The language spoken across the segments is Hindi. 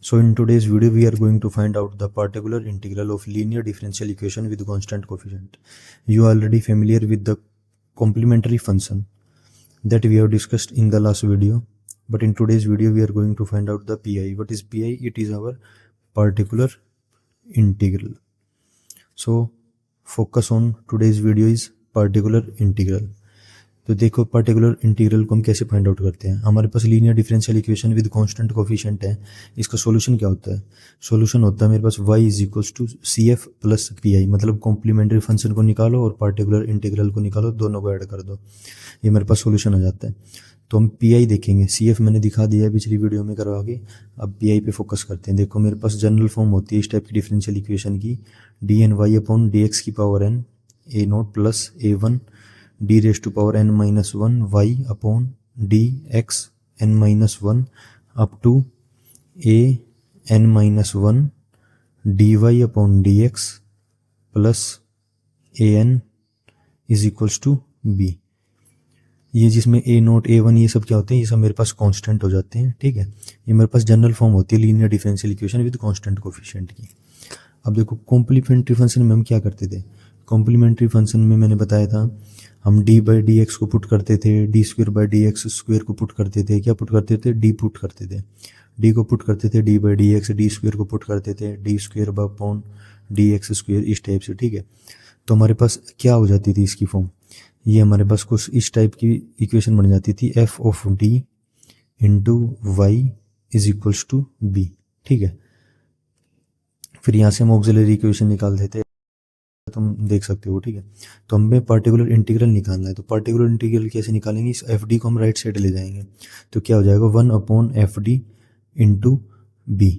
So in today's video, we are going to find out the particular integral of linear differential equation with constant coefficient. You are already familiar with the complementary function that we have discussed in the last video. But in today's video, we are going to find out the PI. What is PI? It is our particular integral. So focus on today's video is particular integral. तो देखो पार्टिकुलर इंटीग्रल को हम कैसे फाइंड आउट करते हैं. हमारे पास linear differential equation with constant coefficient है. इसका सॉल्यूशन क्या होता है? सॉल्यूशन होता है मेरे पास y is equals to C F plus P I. मतलब कॉम्प्लीमेंट्री फंक्शन को निकालो और पार्टिकुलर इंटीग्रल को निकालो, दोनों को ऐड कर दो, ये मेरे पास सॉल्यूशन आ जाता है. तो हम पी आई देखेंगे. सी एफ मैंने दिखा दिया है पिछली वीडियो में करवा के. अब पी आई पे फोकस करते हैं. देखो मेरे पास जनरल फॉर्म होती है इस टाइप की डिफरेंशियल इक्वेशन की, D N Y upon D X की power N A naught plus A one D raise to power N minus one Y upon D X N minus one up to A N minus one D Y upon D X plus A N is equals to B. ये जिसमें ए नोट ए वन ये सब क्या होते हैं, ये सब मेरे पास कांस्टेंट हो जाते हैं. ठीक है, ये मेरे पास जनरल फॉर्म होती है linear differential equation with constant coefficient की. अब देखो कॉम्प्लीमेंट्री फंक्शन में हम क्या करते थे. कॉम्प्लीमेंट्री फंक्शन में मैंने बताया था हम डी बाई डी एक्स को पुट करते थे, D square by D X square को पुट करते थे. क्या पुट करते थे? डी पुट करते थे. डी को पुट करते थे D by D x, D square को पुट करते थे D square upon D X square, इस टाइप से. ठीक है, तो हमारे पास क्या हो जाती थी इसकी फॉर्म, ये हमारे पास कुछ इस टाइप की इक्वेशन बन जाती थी, F of D into Y is equals to B. ठीक है, फिर यहाँ से हम ऑक्सिलरी इक्वेशन निकालते थे, तुम देख सकते हो. ठीक है, तो हमें पार्टिकुलर इंटीग्रल निकालना है. तो पार्टिकुलर इंटीग्रल कैसे निकालेंगे? इस एफ डी को हम राइट साइड ले जाएंगे, तो क्या हो जाएगा one upon F D into B.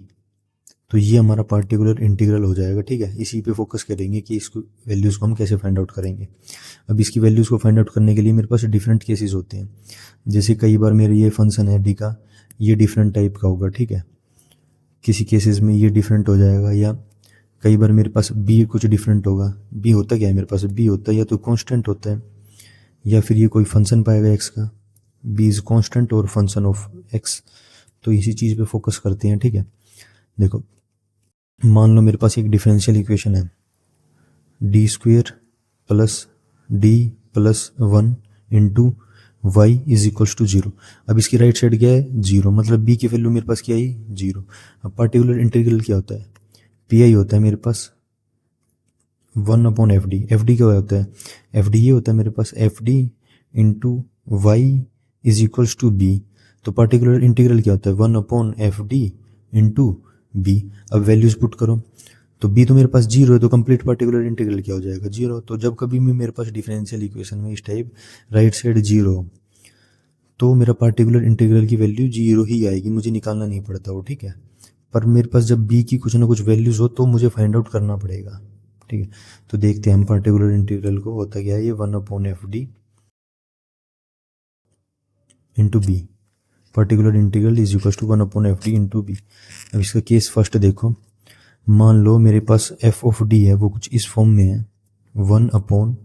तो ये हमारा पार्टिकुलर इंटीग्रल हो जाएगा. ठीक है, इसी पे फोकस करेंगे कि इसको वैल्यूज़ को हम कैसे फाइंड आउट करेंगे. अब इसकी वैल्यूज़ को फाइंड आउट करने के लिए मेरे पास डिफरेंट केसेस होते हैं. जैसे कई बार मेरे ये फंक्शन है डी का, ये डिफरेंट टाइप का होगा. ठीक है, किसी केसेस में ये डिफरेंट हो जाएगा, या कई बार मेरे पास बी कुछ डिफरेंट होगा. बी होता क्या है मेरे पास? बी होता है या तो कांस्टेंट होता है, या फिर ये कोई फंक्शन पाएगा एक्स का. बी इज कांस्टेंट और फंक्शन ऑफ एक्स. तो इसी चीज़ पे फोकस करते हैं. ठीक है, देखो मान लो मेरे पास एक डिफरेंशियल इक्वेशन है D square plus D plus one into Y is equals to zero. अब इसकी राइट साइड क्या है? जीरो. मतलब बी की वैल्यू मेरे पास क्या आई? जीरो. अब पार्टिकुलर इंटीग्रल क्या होता है? पी आई होता है मेरे पास one upon F D. F D क्या होता है? एफ डी ये होता है मेरे पास F D into Y is equals to B. तो पार्टिकुलर इंटीग्रल क्या होता है? One upon F D into B. अब वैल्यूज पुट करो, तो बी तो मेरे पास जीरो है, तो कंप्लीट पार्टिकुलर इंटीग्रल क्या हो जाएगा? जीरो. तो जब कभी भी मेरे पास डिफरेंशियल इक्वेशन में इस टाइप राइट साइड जीरो, तो मेरा पार्टिकुलर इंटीग्रल की वैल्यू जीरो ही आएगी, मुझे निकालना नहीं पड़ता वो. ठीक है, पर मेरे पास जब बी की कुछ ना कुछ वैल्यूज हो तो मुझे फाइंड आउट करना पड़ेगा. ठीक है, तो देखते हैं हम पार्टिकुलर इंटीग्रल को. होता क्या है ये? One upon F D into B. Particular integral is equal to one upon F D into B. अब इसका केस फर्स्ट देखो. मान लो मेरे पास एफ ऑफ डी है वो कुछ इस फॉर्म में है, one upon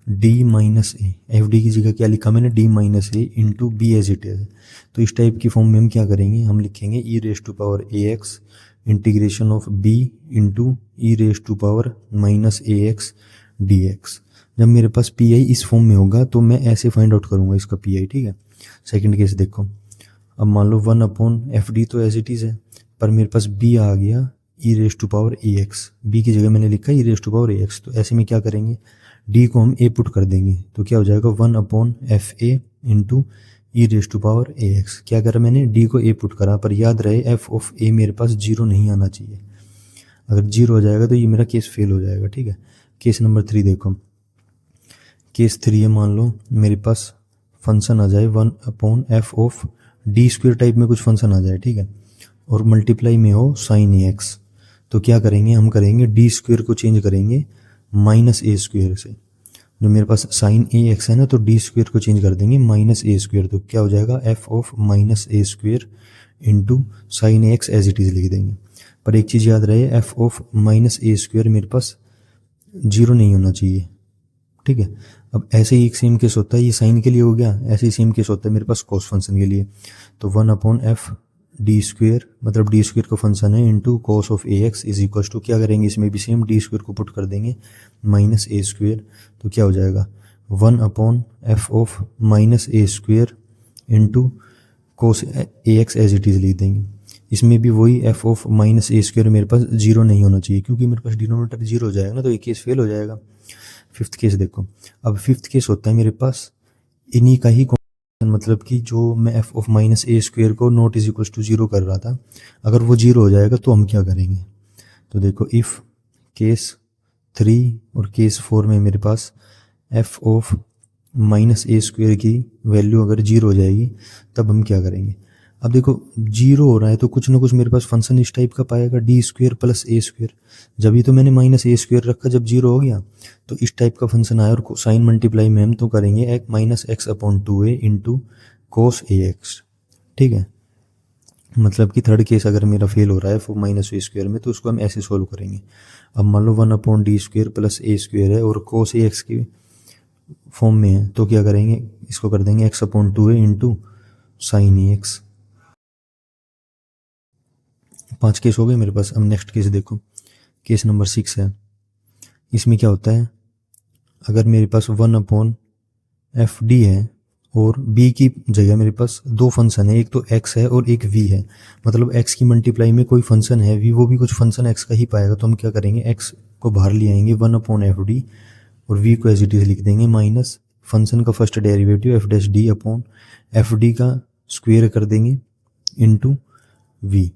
D minus A. F D की जगह क्या लिखा मैंने? D minus A into B as it is. तो इस टाइप की फॉर्म में हम क्या करेंगे? हम लिखेंगे E raise to power A X integration of B into E raise to power minus A X D X. जब मेरे पास पी आई इस फॉर्म में होगा तो मैं ऐसे फाइंड आउट करूंगा इसका पी आई. ठीक है, सेकेंड केस देखो. अब मान लो वन अपॉन एफ डी तो एज इट इज़ है, पर मेरे पास बी आ गया E raise to power A X. B की जगह मैंने लिखा E raise to power A X. तो ऐसे में क्या करेंगे? डी को हम ए पुट कर देंगे, तो क्या हो जाएगा? One upon F A into E raise to power A X. क्या करा मैंने? डी को ए पुट करा, पर याद रहे एफ ऑफ ए मेरे पास जीरो नहीं आना चाहिए. अगर जीरो हो जाएगा तो ये मेरा केस फेल हो जाएगा. ठीक है, केस नंबर थ्री देखो. केस थ्री है, मान लो मेरे पास फंक्शन आ जाए one upon F of D square type में कुछ फंक्शन आ जाए. ठीक है, और मल्टीप्लाई में हो साइन ए एक्स. तो क्या करेंगे? हम करेंगे डी स्क्वेयर को चेंज करेंगे माइनस ए स्क्वेयर से. जो मेरे पास साइन ए एक्स है ना, तो डी स्क्वेयर को चेंज कर देंगे माइनस ए स्क्वेयर. तो क्या हो जाएगा? F of minus A square into sine A X as it is लिख देंगे. पर एक चीज़ याद रहे, F of minus A square मेरे पास जीरो नहीं होना चाहिए. ठीक है, अब ऐसे ही एक सेम केस होता है, ये साइन के लिए हो गया, ऐसे ही सेम केस होता है मेरे पास कॉस फंक्शन के लिए. तो one upon F D square, मतलब डी स्क्वेयर का फंक्शन है, into cos of A X is equal to, क्या करेंगे इसमें भी सेम डी स्क्वेयर को पुट कर देंगे माइनस ए स्क्वेयर, तो क्या हो जाएगा 1 F of minus A square into cos A X as it is लिख देंगे। इसमें भी वही F of minus A square मेरे पास जीरो नहीं होना चाहिए, क्योंकि मेरे पास डिनोमिनेटर जीरो हो जाएगा ना, तो ये केस फेल हो जाएगा। फिफ्थ केस देखो, अब फिफ्थ केस होता है मेरे पास इन्हीं का ही, मतलब कि जो मैं F of minus A square को not is equal to zero कर रहा था, अगर वो जीरो हो जाएगा तो हम क्या करेंगे। तो देखो इफ़ केस 3 और केस 4 में मेरे पास F of minus A square की वैल्यू अगर जीरो हो जाएगी, तब हम क्या करेंगे। अब देखो जीरो हो रहा है तो कुछ ना कुछ मेरे पास फंक्शन इस टाइप का पाएगा, डी स्क्वेयर प्लस ए स्क्वेयर। जब ही तो मैंने माइनस ए स्क्वेयर रखा, जब जीरो हो गया तो इस टाइप का फंक्शन आया, और साइन मल्टीप्लाई में हम तो करेंगे एक minus X upon 2a into cos A X. ठीक है, मतलब कि थर्ड केस अगर मेरा फेल हो रहा है फॉर माइनस ए स्क्वेयर में, तो उसको हम ऐसे सोल्व करेंगे। अब मान लो 1/d स्क्वेयर प्लस ए स्क्वेयर है और कोस ए एक्स की फॉर्म में है, तो क्या करेंगे, इसको कर देंगे x upon 2a into sine A X. 5 case हो गए मेरे पास। अब नेक्स्ट केस देखो, केस नंबर 6 है। इसमें क्या होता है, अगर मेरे पास 1/fd है और b की जगह मेरे पास दो फंक्शन है, एक तो x है और एक v है, मतलब x की मल्टीप्लाई में कोई फंक्शन है v, वो भी कुछ फंक्शन x का ही पाएगा, तो हम क्या करेंगे x को बाहर ले आएंगे 1/fd और v को एज इट इज लिख देंगे माइनस फंक्शन का first derivative F dash D upon F D का स्क्वेयर कर देंगे इंटू v।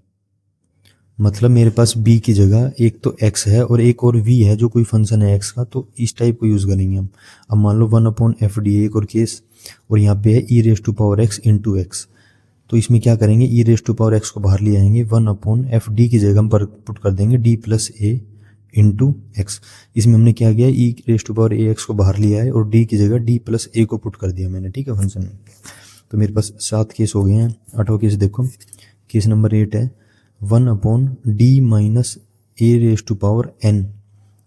मतलब मेरे पास b की जगह एक तो x है और एक और v है जो कोई फंक्शन है x का, तो इस टाइप को यूज़ करेंगे हम। अब मान लो 1/fd एक और केस, और यहाँ पे है e raise to power x into X, तो इसमें क्या करेंगे e raise to power x को बाहर ले आएंगे, 1/fd की जगह हम पर पुट कर देंगे d plus A into X. इसमें हमने क्या किया, e raise to power A X को बाहर लिया है और d की जगह d प्लस ए को पुट कर दिया मैंने। ठीक है, फंक्शन में। तो मेरे पास 7 केस हो गए हैं। 8वां केस देखो, केस नंबर 8 है 1/d minus A raise to power n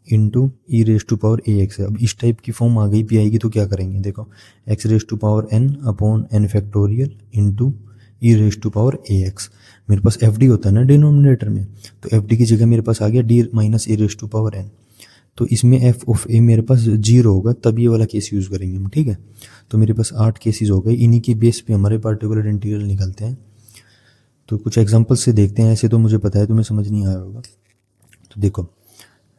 into E raise to power A X है। अब इस टाइप की फॉर्म आ गई पी आएगी, तो क्या करेंगे, देखो X raise to power n upon n factorial into E raise to power A X. मेरे पास एफ डी होता है ना डिनोमिनेटर में, तो एफ डी की जगह मेरे पास आ गया D minus A raise to power n। तो इसमें एफ ऑफ ए मेरे पास जीरो होगा, तब ये वाला केस यूज़ करेंगे हम। ठीक है, तो मेरे पास 8 केसेस हो गए, इन्हीं की बेस पे हमारे पार्टिकुलर इंटीग्रल निकलते हैं। तो कुछ एग्जांपल से देखते हैं, ऐसे तो मुझे पता है तुम्हें समझ नहीं आया होगा। तो देखो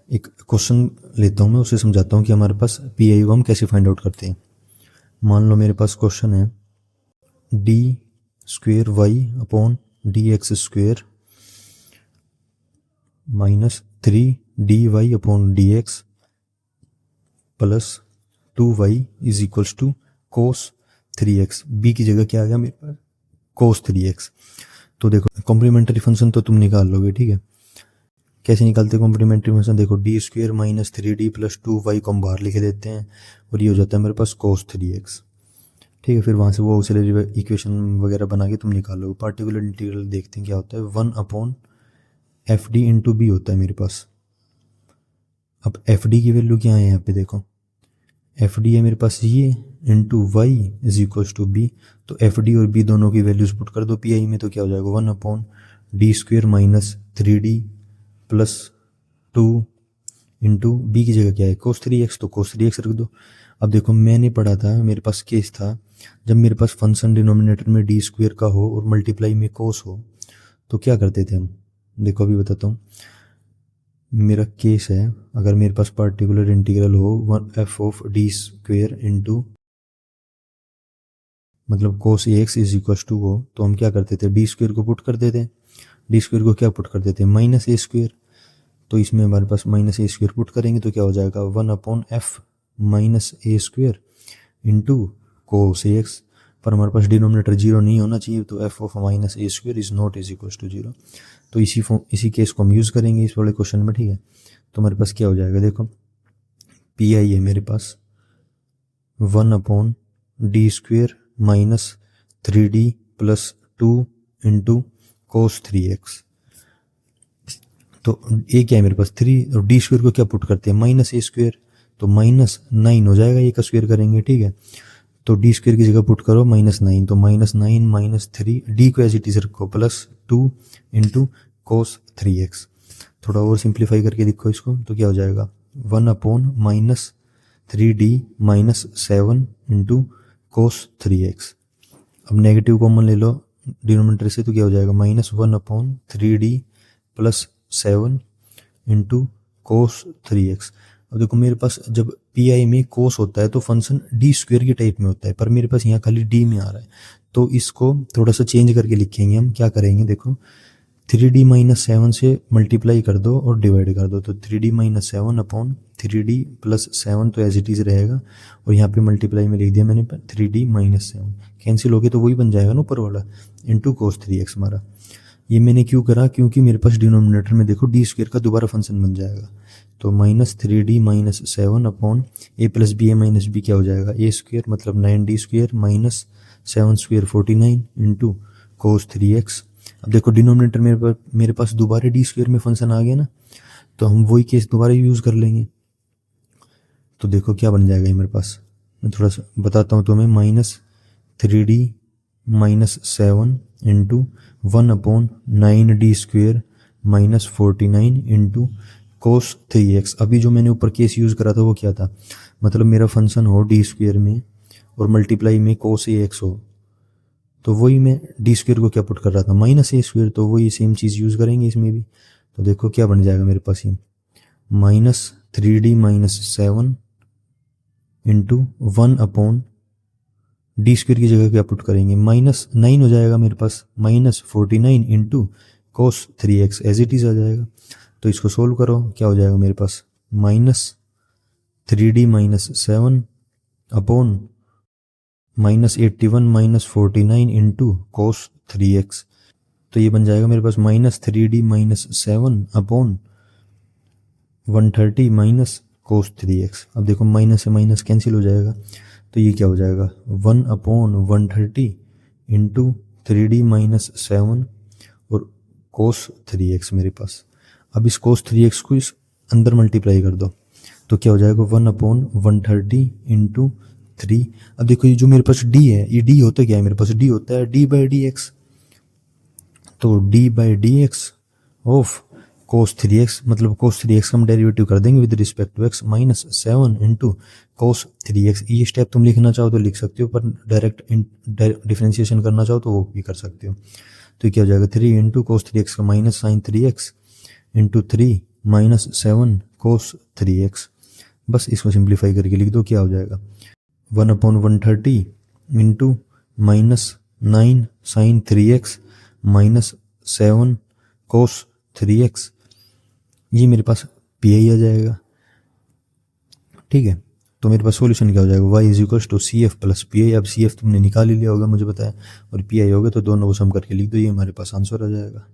एक क्वेश्चन लेता हूँ मैं, उसे समझाता हूँ कि हमारे पास पी आई को हम कैसे फाइंड आउट करते हैं। मान लो मेरे पास क्वेश्चन है D square Y upon D X square minus 3dy upon D X plus 2y is equals to cos 3x। B की जगह क्या आ गया मेरे पास, कोस 3x। तो देखो कॉम्प्लीमेंट्री फंक्शन तो तुम निकाल लोगे। ठीक है, कैसे निकालते हैं कॉम्प्लीमेंट्री फंक्शन, देखो D square minus 3d plus 2y को हम बाहर लिख देते हैं और ये हो जाता है मेरे पास कोस 3x। ठीक है, फिर वहाँ से वो ऑक्सिलरी इक्वेशन वगैरह बना के तुम निकालोगे। पार्टिकुलर इंटीग्रल देखते हैं क्या होता है, 1/fd इंटू बी होता है मेरे पास। अब fd की वैल्यू क्या है यहाँ पे, देखो fd है मेरे पास ये into Y is equals to B. तो fd और b दोनों की वैल्यूज पुट कर दो पी आई में, तो क्या हो जाएगा 1/d square minus 3d plus 2 into B की जगह क्या है कोस 3x, तो कोस 3x रख दो। अब देखो मैंने पढ़ा था, मेरे पास केस था जब मेरे पास फंक्शन डिनोमिनेटर में डी स्क्वेयर का हो और मल्टीप्लाई में कोस हो, तो क्या करते थे हम। देखो अभी बताता हूँ, मेरा केस है अगर मेरे पास पार्टिकुलर इंटीग्रल हो 1 ऑफ डी स्क्वेयर इंटू मतलब कोस A X is equal to हो, तो हम क्या करते थे, डी स्क्वेयर को पुट कर देते, डी स्क्वेयर को क्या पुट कर देते माइनस ए स्क्वेयर। तो इसमें हमारे पास माइनस ए स्क्वेयर पुट करेंगे तो क्या हो जाएगा 1/f minus A square into cos A X. पर हमारे पास डिनोमिनेटर जीरो नहीं होना चाहिए, तो F of minus A square is not is equal to zero. तो इसी केस को हम यूज़ करेंगे इस वाले क्वेश्चन में। ठीक है, तो हमारे पास क्या हो जाएगा, देखो पी आई है मेरे पास 1/d square minus 3d plus 2 into cos 3x। तो ए क्या है मेरे पास 3, और डी स्क्वेयर को क्या पुट करते हैं माइनस ए स्क्वेयर, तो -9 हो जाएगा, ये का स्क्वेयर करेंगे। ठीक है, तो डी स्क्वेयर की जगह पुट करो -9, तो -9 -3, डी को एज इट इज रखो +2 इंटू कोस 3x। थोड़ा और सिंप्लीफाई करके देखो इसको, तो क्या हो जाएगा 1/-3d -7 इंटू कोस 3x। अब नेगेटिव कॉमन ले लो डिनोमिनेटर से, तो क्या हो जाएगा -1/3d + 7 इंटू कोस 3x। अब देखो मेरे पास जब पी आई में कोस होता है तो फंक्शन डी स्क्वेयर के टाइप में होता है, पर मेरे पास यहाँ खाली डी में आ रहा है, तो इसको थोड़ा सा चेंज करके लिखेंगे हम। क्या करेंगे देखो 3d - 7 से मल्टीप्लाई कर दो और डिवाइड कर दो, तो 3d - 7/3d + 7 तो एज इट इज रहेगा, और यहाँ पे मल्टीप्लाई में लिख दिया मैंने 3d - 7, कैंसिल हो गया तो वही बन जाएगा ना ऊपर वाला, इंटू कोस 3x हमारा। ये मैंने क्यों करा, क्योंकि मेरे पास डिनोमिनेटर में देखो डी स्क्वेयर का दोबारा फंक्शन बन जाएगा, तो -3d - 7 a + b a - b क्या हो जाएगा a स्क्वेयर, मतलब 9d square -7 square 49 into cos 3x। अब देखो डिनोमिनेटर मेरे पास दोबारा डी स्क्वेयर में फंक्शन आ गया ना, तो हम वही केस दोबारा यूज़ कर लेंगे। तो देखो क्या बन जाएगा ये मेरे पास, मैं थोड़ा सा बताता हूँ तुम्हें, -3d - 7 into 1/9d square -49 into cos 3x। अभी जो मैंने ऊपर केस यूज़ करा था वो क्या था, मतलब मेरा फंक्शन हो डी स्क्वेयर में और मल्टीप्लाई में कोस ax हो, तो वही मैं डी स्क्वेयर को क्या पुट कर रहा था -a स्क्वेयर, तो वही सेम चीज़ यूज़ करेंगे इसमें भी। तो देखो क्या बन जाएगा मेरे पास ये -3d - 7 इंटू 1/डी स्क्वेयर की जगह क्या पुट करेंगे -9 हो जाएगा मेरे पास, -49 into cos 3x as it is आ जाएगा। तो इसको सोल्व करो, क्या हो जाएगा मेरे पास -3d - 7 upon -81 -49 into cos 3x। तो ये बन जाएगा मेरे पास -3d - 7 upon 130 minus cos 3x। अब देखो माइनस से माइनस कैंसिल हो जाएगा, तो ये क्या हो जाएगा 1/130 इंटू 3d - 7 और कोस 3x मेरे पास। अब इस कोस 3x को इस अंदर मल्टीप्लाई कर दो, तो क्या हो जाएगा 1/130 इंटू 3। अब देखो ये जो मेरे पास d है, ये d होता क्या है, मेरे पास d होता है d/dx, तो d/dx ऑफ कोस 3x, मतलब कोस 3x का हम डेरिवेटिव कर देंगे with respect to x -7 into cos 3x। ये स्टेप तुम लिखना चाहो तो लिख सकते हो, पर डायरेक्ट डिफरेंशिएशन करना चाहो तो वो भी कर सकते हो। तो ये क्या हो जाएगा 3 इंटू कोस 3x का माइनस साइन 3x इंटू 3 -7 कोस 3x। बस इसको सिंप्लीफाई करके लिख दो, क्या हो जाएगा 1/130 इंटू -9 साइन 3x -7 कोस 3x। ये मेरे पास पी आई आ जाएगा। ठीक है, तो मेरे पास सॉल्यूशन क्या हो जाएगा y = CF + PI। अब CF तुमने निकाल ही लिया होगा मुझे पता है, और PI होगा, तो दोनों को सम करके लिख दो, ये हमारे पास आंसर आ जाएगा।